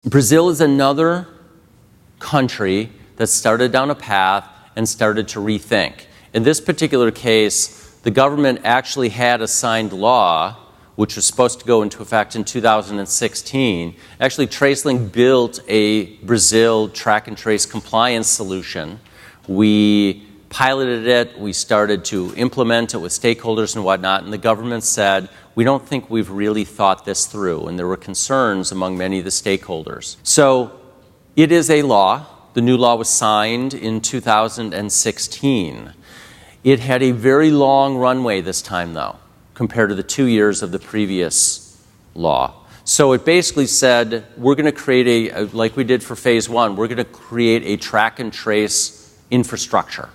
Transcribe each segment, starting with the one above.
Brazil is another country that started down a path and started to rethink. In this particular case, the government actually had a signed law which was supposed to go into effect in 2016. Actually, TraceLink built a Brazil track and trace compliance solution. We piloted it, we started to implement it with stakeholders and whatnot, and the government said, we don't think we've really thought this through, and there were concerns among many of the stakeholders. So it is a law. The new law was signed in 2016. It had a very long runway this time, though, compared to the 2 years of the previous law. So it basically said, we're going to create like we did for phase one, we're going to create a track and trace infrastructure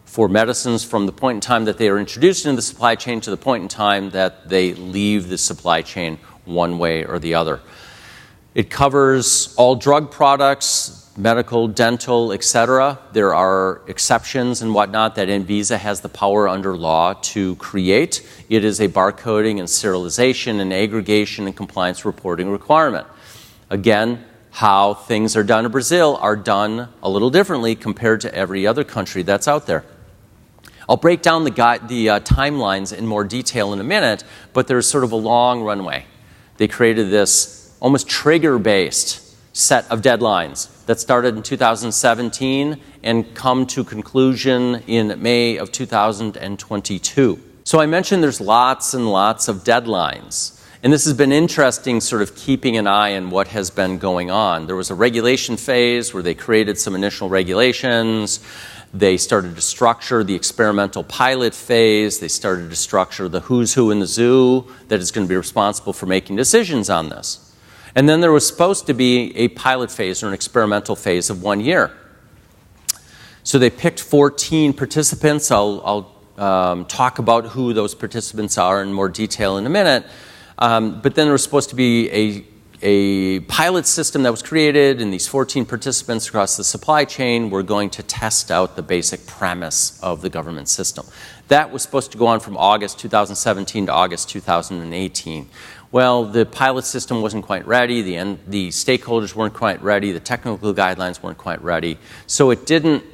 for medicines from the point in time that they are introduced into the supply chain to the point in time that they leave the supply chain one way or the other. It covers all drug products, medical, dental, etc. There are exceptions and whatnot that ANVISA has the power under law to create. It is a barcoding and serialization and aggregation and compliance reporting requirement. Again, how things are done in Brazil are done a little differently compared to every other country that's out there. I'll break down the timelines in more detail in a minute, but there's sort of a long runway. They created this almost trigger-based set of deadlines that started in 2017 and come to conclusion in May of 2022. So I mentioned there's lots and lots of deadlines. And this has been interesting, sort of keeping an eye on what has been going on. There was a regulation phase where they created some initial regulations. They started to structure the experimental pilot phase. They started to structure the who's who in the zoo that is going to be responsible for making decisions on this. And then there was supposed to be a pilot phase or an experimental phase of 1 year. So they picked 14 participants. I'll talk about who those participants are in more detail in a minute. But then there was supposed to be a pilot system that was created, and these 14 participants across the supply chain were going to test out the basic premise of the government system. That was supposed to go on from August 2017 to August 2018. Well, the pilot system wasn't quite ready, the stakeholders weren't quite ready, the technical guidelines weren't quite ready, so it didn't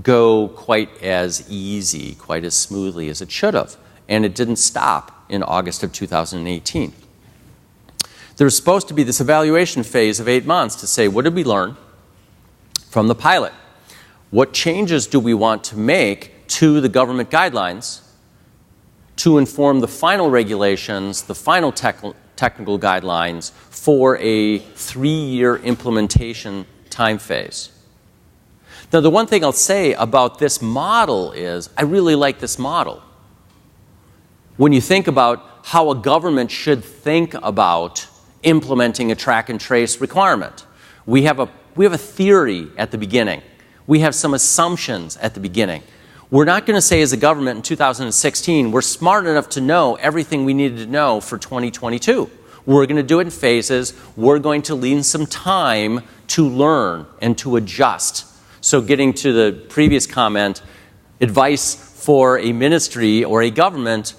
go quite as easy, quite as smoothly as it should have, and it didn't stop in August of 2018. There was supposed to be this evaluation phase of 8 months to say, what did we learn from the pilot? What changes do we want to make to the government guidelines to inform the final regulations, the final technical guidelines for a 3-year implementation time phase? Now, the one thing I'll say about this model is I really like this model. When you think about how a government should think about implementing a track and trace requirement, we have a theory at the beginning. We have some assumptions at the beginning. We're not going to say as a government in 2016, we're smart enough to know everything we needed to know for 2022. We're going to do it in phases. We're going to leave some time to learn and to adjust. So getting to the previous comment, advice for a ministry or a government,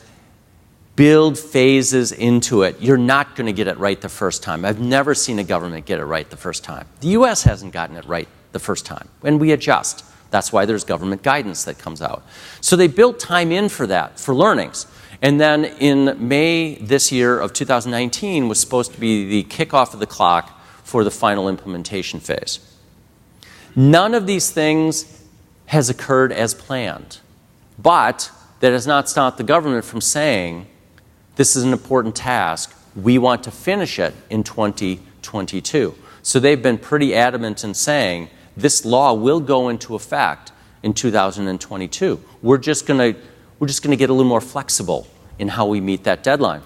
build phases into it. You're not going to get it right the first time. I've never seen a government get it right the first time. The U.S. hasn't gotten it right the first time, and we adjust. That's why there's government guidance that comes out. So they built time in for that, for learnings. And then in May this year of 2019 was supposed to be the kickoff of the clock for the final implementation phase. None of these things has occurred as planned, but that has not stopped the government from saying, this is an important task. We want to finish it in 2022. So they've been pretty adamant in saying, this law will go into effect in 2022. We're just going to get a little more flexible in how we meet that deadline.